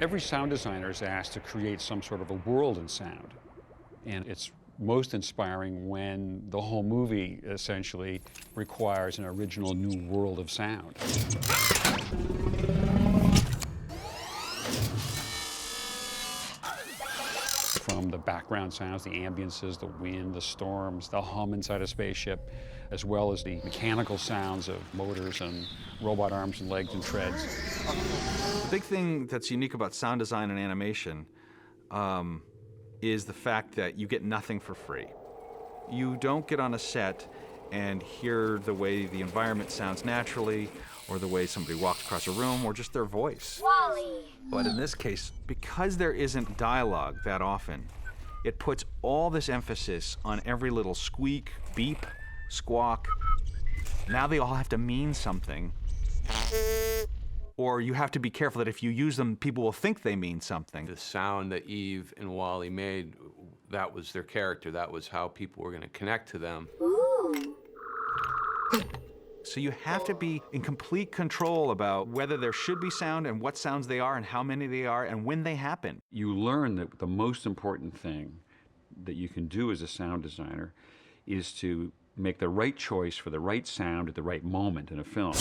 Every sound designer is asked to create some sort of a world in sound. And it's most inspiring when the whole movie essentially requires an original new world of sound. From the background sounds, the ambiances, the wind, the storms, the hum inside a spaceship, as well as the mechanical sounds of motors and robot arms and legs and treads. The big thing that's unique about sound design and animation is the fact that you get nothing for free. You don't get on a set and hear the way the environment sounds naturally, or the way somebody walks across a room, or just their voice. Wally. But in this case, because there isn't dialogue that often, it puts all this emphasis on every little squeak, beep, squawk. Now they all have to mean something. Or you have to be careful that if you use them, people will think they mean something. The sound that Eve and Wally made, that was their character. That was how people were going to connect to them. Ooh. So you have to be in complete control about whether there should be sound and what sounds they are and how many they are and when they happen. You learn that the most important thing that you can do as a sound designer is to make the right choice for the right sound at the right moment in a film.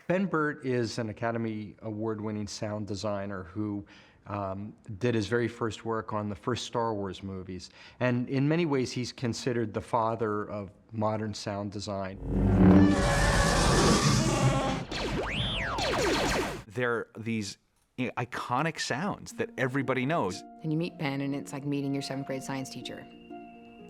Ben Burtt is an Academy Award-winning sound designer who did his very first work on the first Star Wars movies. And in many ways, he's considered the father of modern sound design. They're these iconic sounds that everybody knows. And you meet Ben, and it's like meeting your 7th grade science teacher.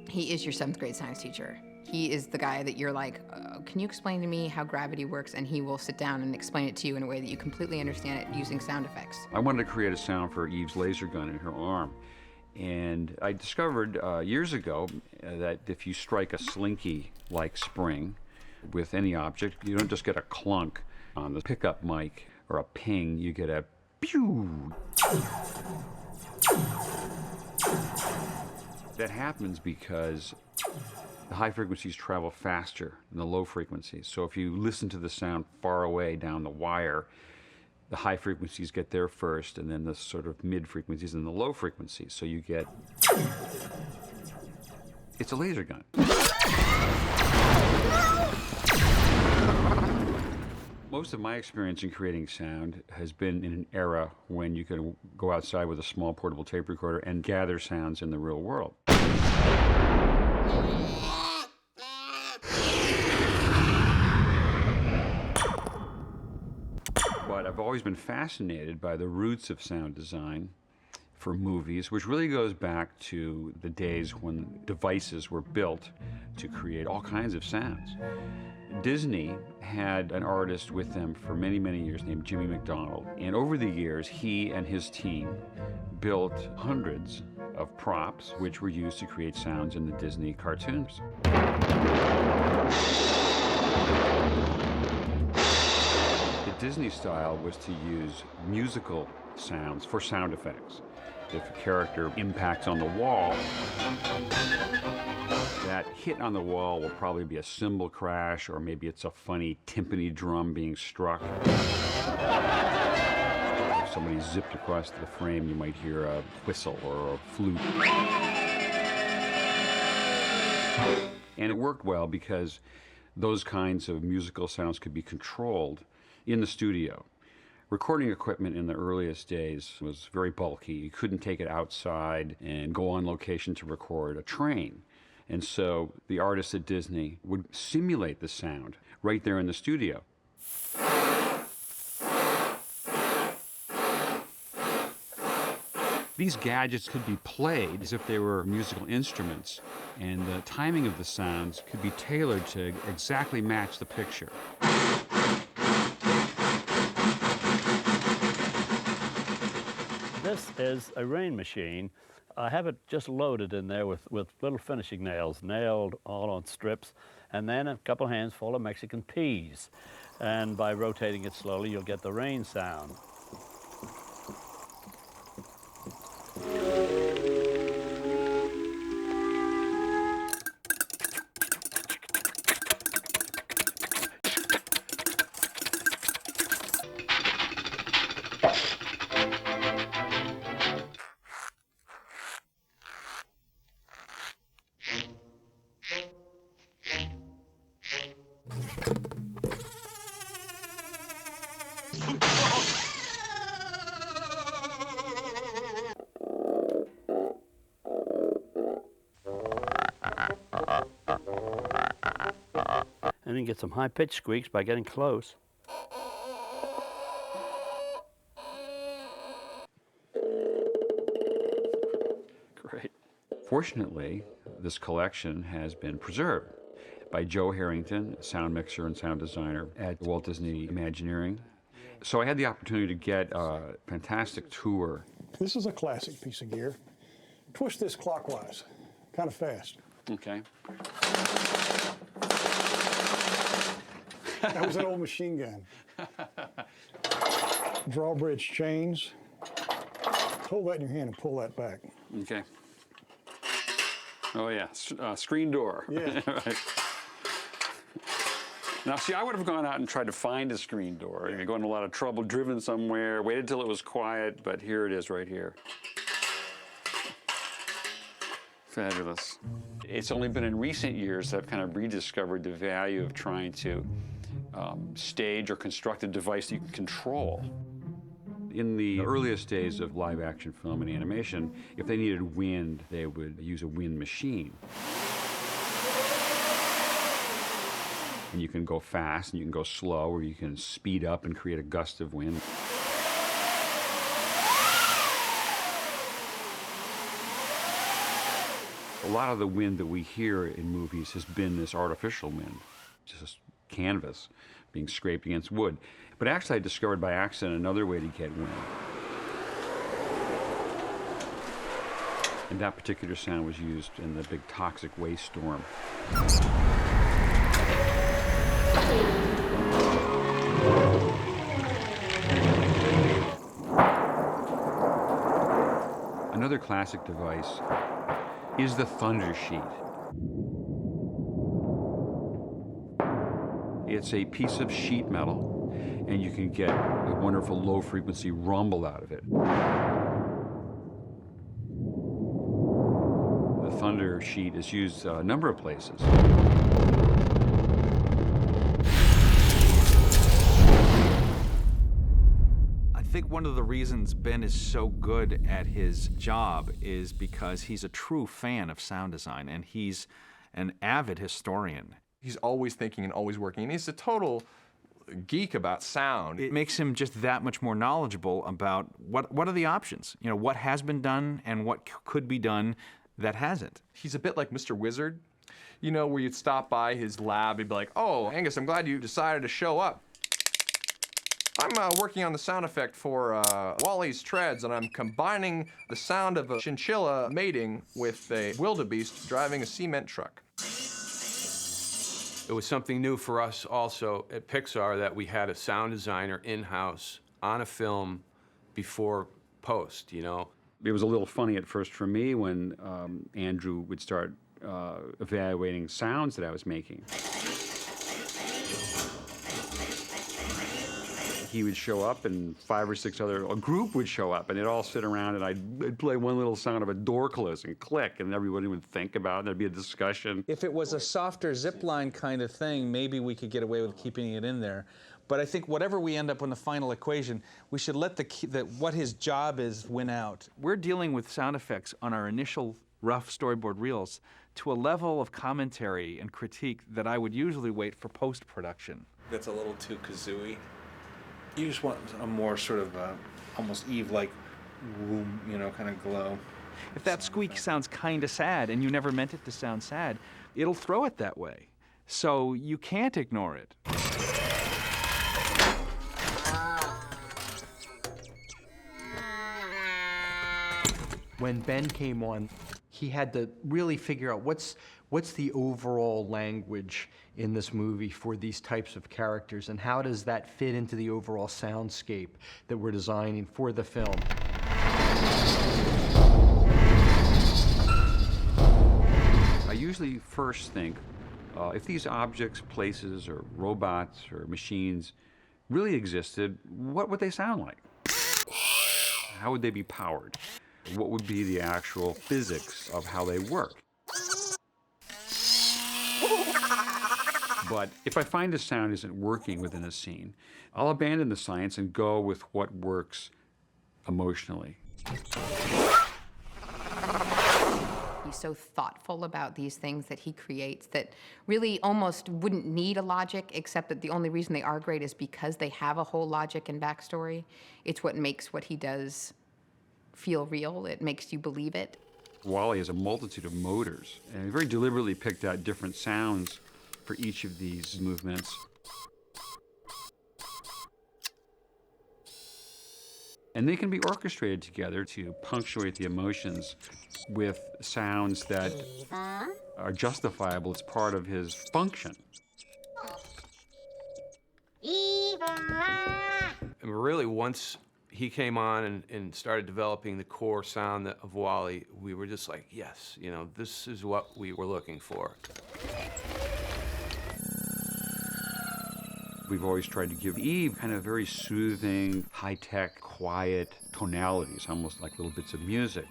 He is your 7th grade science teacher. He is the guy that you're like, can you explain to me how gravity works? And he will sit down and explain it to you in a way that you completely understand it using sound effects. I wanted to create a sound for Eve's laser gun in her arm. And I discovered years ago that if you strike a slinky-like spring with any object, you don't just get a clunk on the pickup mic or a ping, you get a pew. That happens because the high frequencies travel faster than the low frequencies. So if you listen to the sound far away down the wire, the high frequencies get there first, and then the sort of mid frequencies and the low frequencies. So you get, it's a laser gun. Most of my experience in creating sound has been in an era when you could go outside with a small portable tape recorder and gather sounds in the real world. But I've always been fascinated by the roots of sound design for movies, which really goes back to the days when devices were built to create all kinds of sounds. Disney had an artist with them for many, many years named Jimmy MacDonald. And over the years, he and his team built hundreds of props which were used to create sounds in the Disney cartoons. The Disney style was to use musical sounds for sound effects. If a character impacts on the wall, that hit on the wall will probably be a cymbal crash, or maybe it's a funny timpani drum being struck. If somebody zipped across the frame, you might hear a whistle or a flute. And it worked well because those kinds of musical sounds could be controlled in the studio. Recording equipment in the earliest days was very bulky. You couldn't take it outside and go on location to record a train. And so the artists at Disney would simulate the sound right there in the studio. These gadgets could be played as if they were musical instruments, and the timing of the sounds could be tailored to exactly match the picture. This is a rain machine. I have it just loaded in there with little finishing nails, nailed all on strips, and then a couple hands full of Mexican peas. And by rotating it slowly, you'll get the rain sound. And then get some high-pitched squeaks by getting close. Great. Fortunately, this collection has been preserved by Joe Harrington, sound mixer and sound designer at Walt Disney Imagineering. So I had the opportunity to get a fantastic tour. This is a classic piece of gear. Twist this clockwise, kind of fast. Okay. That was an old machine gun. Drawbridge chains. Hold that in your hand and pull that back. Okay. Oh yeah, screen door. Yeah. Right. Now see, I would have gone out and tried to find a screen door. You're going to a lot of trouble, driven somewhere, waited till it was quiet, but here it is right here. Fabulous. It's only been in recent years that I've kind of rediscovered the value of trying to stage or construct a device that you can control. In the earliest days of live action film and animation, if they needed wind, they would use a wind machine. And you can go fast and you can go slow, or you can speed up and create a gust of wind. A lot of the wind that we hear in movies has been this artificial wind, just canvas being scraped against wood. But actually I discovered by accident another way to get wind. And that particular sound was used in the big toxic waste storm. Another classic device is the thunder sheet. It's a piece of sheet metal, and you can get a wonderful low-frequency rumble out of it. The thunder sheet is used a number of places. I think one of the reasons Ben is so good at his job is because he's a true fan of sound design, and he's an avid historian. He's always thinking and always working, and he's a total geek about sound. It makes him just that much more knowledgeable about what are the options, you know, what has been done and what could be done that hasn't. He's a bit like Mr. Wizard, you know, where you'd stop by his lab, he'd be like, "Oh, Angus, I'm glad you decided to show up. I'm working on the sound effect for Wally's treads, and I'm combining the sound of a chinchilla mating with a wildebeest driving a cement truck." It was something new for us also at PIXAR that we had a sound designer in-house on a film before post, you know. It was a little funny at first for me when Andrew would start evaluating sounds that I was making. He would show up, and 5 or 6 a group would show up, and they'd all sit around, and I'd play one little sound of a door closing, click, and everybody would think about it, and there'd be a discussion. If it was a softer zip line kind of thing, maybe we could get away with keeping it in there. But I think whatever we end up in the final equation, we should let what his job is win out. We're dealing with sound effects on our initial rough storyboard reels to a level of commentary and critique that I would usually wait for post-production. That's a little too kazooey. You just want a more sort of almost Eve-like, you know, kind of glow. If that squeak sounds kind of sad and you never meant it to sound sad, it'll throw it that way. So you can't ignore it. When Ben came on, he had to really figure out what's the overall language in this movie for these types of characters, and how does that fit into the overall soundscape that we're designing for the film. I usually first think, if these objects, places, or robots, or machines really existed, what would they sound like? How would they be powered? What would be the actual physics of how they work? But if I find a sound isn't working within a scene, I'll abandon the science and go with what works emotionally. He's so thoughtful about these things that he creates that really almost wouldn't need a logic, except that the only reason they are great is because they have a whole logic and backstory. It's what makes what he does feel real. It makes you believe it. Wally has a multitude of motors, and he very deliberately picked out different sounds for each of these movements. And they can be orchestrated together to punctuate the emotions with sounds that are justifiable as part of his function. And really, once he came on and started developing the core sound of Wally, we were just like, yes, you know, this is what we were looking for. We've always tried to give Eve kind of very soothing, high-tech, quiet tonalities, almost like little bits of music.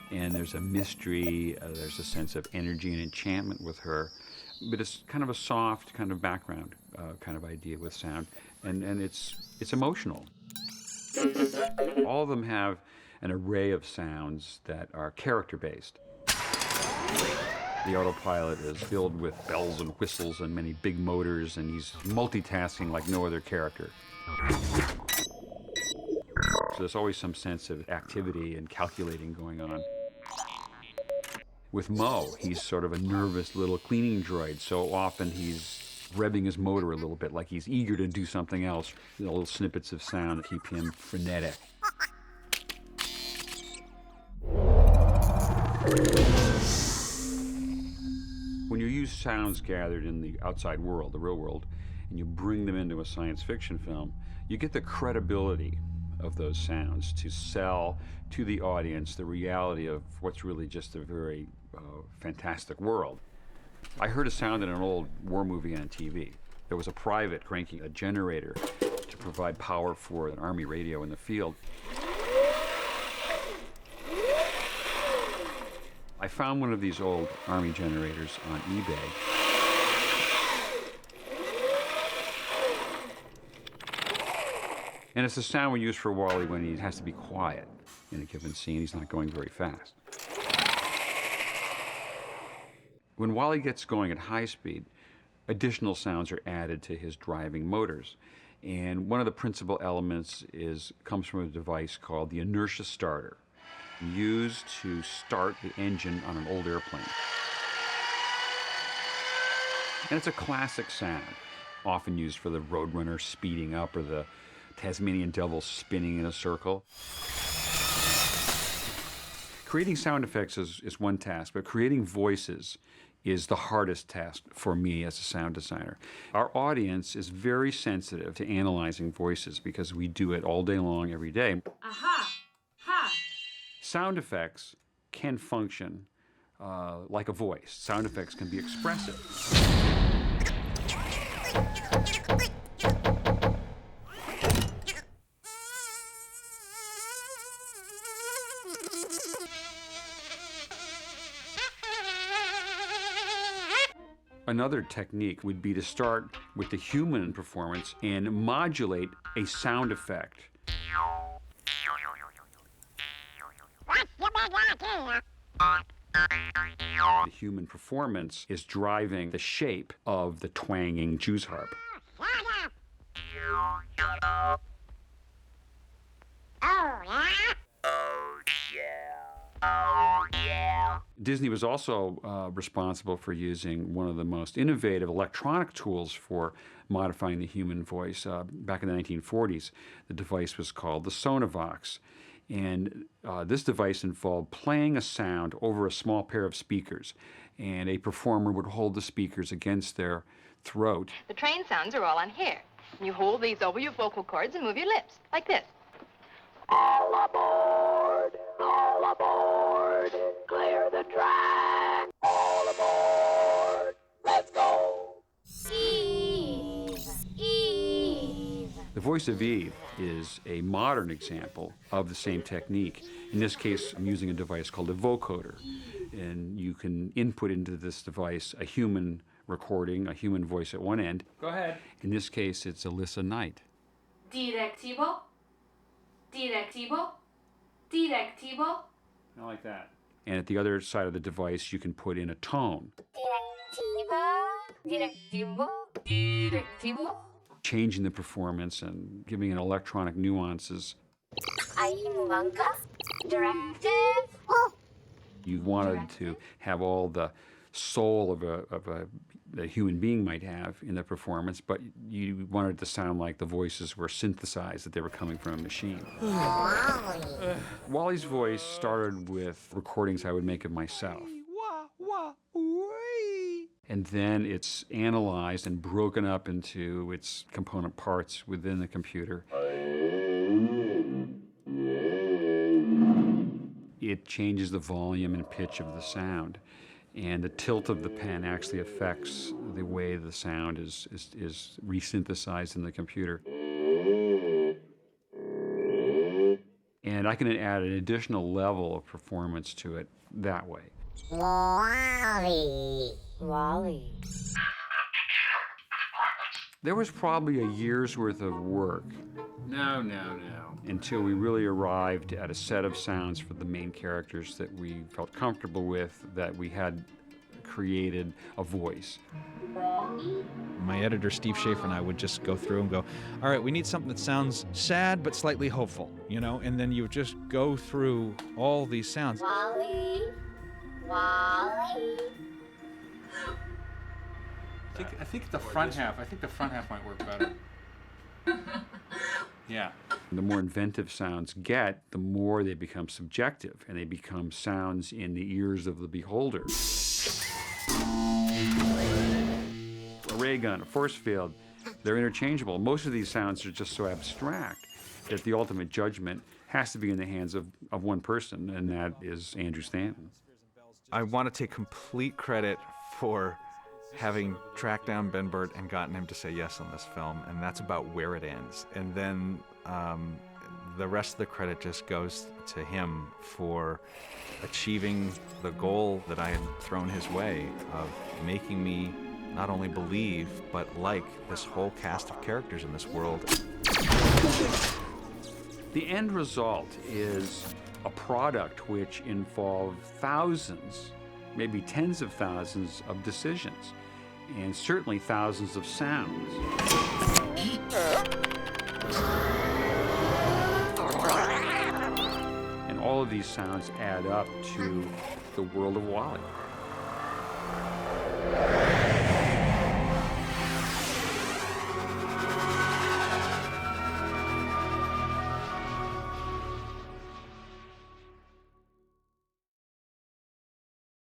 And there's a mystery, there's a sense of energy and enchantment with her, but it's kind of a soft kind of background kind of idea with sound, and it's emotional. All of them have an array of sounds that are character-based. The autopilot is filled with bells and whistles and many big motors, and he's multitasking like no other character. So there's always some sense of activity and calculating going on. With Mo, he's sort of a nervous little cleaning droid, so often he's revving his motor a little bit, like he's eager to do something else. Little snippets of sound that keep him frenetic. When you use sounds gathered in the outside world, the real world, and you bring them into a science fiction film, you get the credibility of those sounds to sell to the audience the reality of what's really just a very fantastic world. I heard a sound in an old war movie on TV. There was a private cranking a generator to provide power for an army radio in the field. I found one of these old army generators on eBay. And it's the sound we use for Wally when he has to be quiet in a given scene. He's not going very fast. When Wally gets going at high speed, additional sounds are added to his driving motors. And one of the principal elements comes from a device called the inertia starter, used to start the engine on an old airplane. And it's a classic sound, often used for the Roadrunner speeding up or the Tasmanian Devil spinning in a circle. Creating sound effects is one task, but creating voices is the hardest task for me as a sound designer. Our audience is very sensitive to analyzing voices because we do it all day long, every day. Aha! Ha! Sound effects can function like a voice. Sound effects can be expressive. Another technique would be to start with the human performance and modulate a sound effect. The human performance is driving the shape of the twanging Jew's harp. Disney was also responsible for using one of the most innovative electronic tools for modifying the human voice. Back in the 1940s, the device was called the Sonavox. And this device involved playing a sound over a small pair of speakers, and a performer would hold the speakers against their throat. The train sounds are all on here. You hold these over your vocal cords and move your lips, like this. All aboard, clear the track. All aboard, let's go. The voice of Eve is a modern example of the same technique. In this case, I'm using a device called a vocoder, and you can input into this device a human recording, a human voice at one end. Go ahead. In this case, it's Alyssa Knight. Directivo. Directivo. Directivo. I like that. And at the other side of the device, you can put in a tone. Directivo. Directivo. Changing the performance and giving it electronic nuances. Directive. You wanted to have all the soul of a human being might have in the performance, but you wanted it to sound like the voices were synthesized, that they were coming from a machine. Wally's voice started with recordings I would make of myself. And then it's analyzed and broken up into its component parts within the computer. It changes the volume and pitch of the sound. And the tilt of the pen actually affects the way the sound is resynthesized in the computer. And I can add an additional level of performance to it that way. Wally. There was probably a year's worth of work. No. Until we really arrived at a set of sounds for the main characters that we felt comfortable with, that we had created a voice. My editor, Steve Schaefer, and I would just go through and go, all right, we need something that sounds sad but slightly hopeful, you know? And then you would just go through all these sounds. Wally. I think the front half might work better. Yeah. The more inventive sounds get, the more they become subjective, and they become sounds in the ears of the beholder. A ray gun, a force field, they're interchangeable. Most of these sounds are just so abstract that the ultimate judgment has to be in the hands of one person, and that is Andrew Stanton. I want to take complete credit for having tracked down Ben Burtt and gotten him to say yes on this film, and that's about where it ends. And then the rest of the credit just goes to him for achieving the goal that I had thrown his way of making me not only believe, but like this whole cast of characters in this world. The end result is a product which involved thousands, maybe tens of thousands of decisions, and certainly thousands of sounds. And all of these sounds add up to the world of Wally.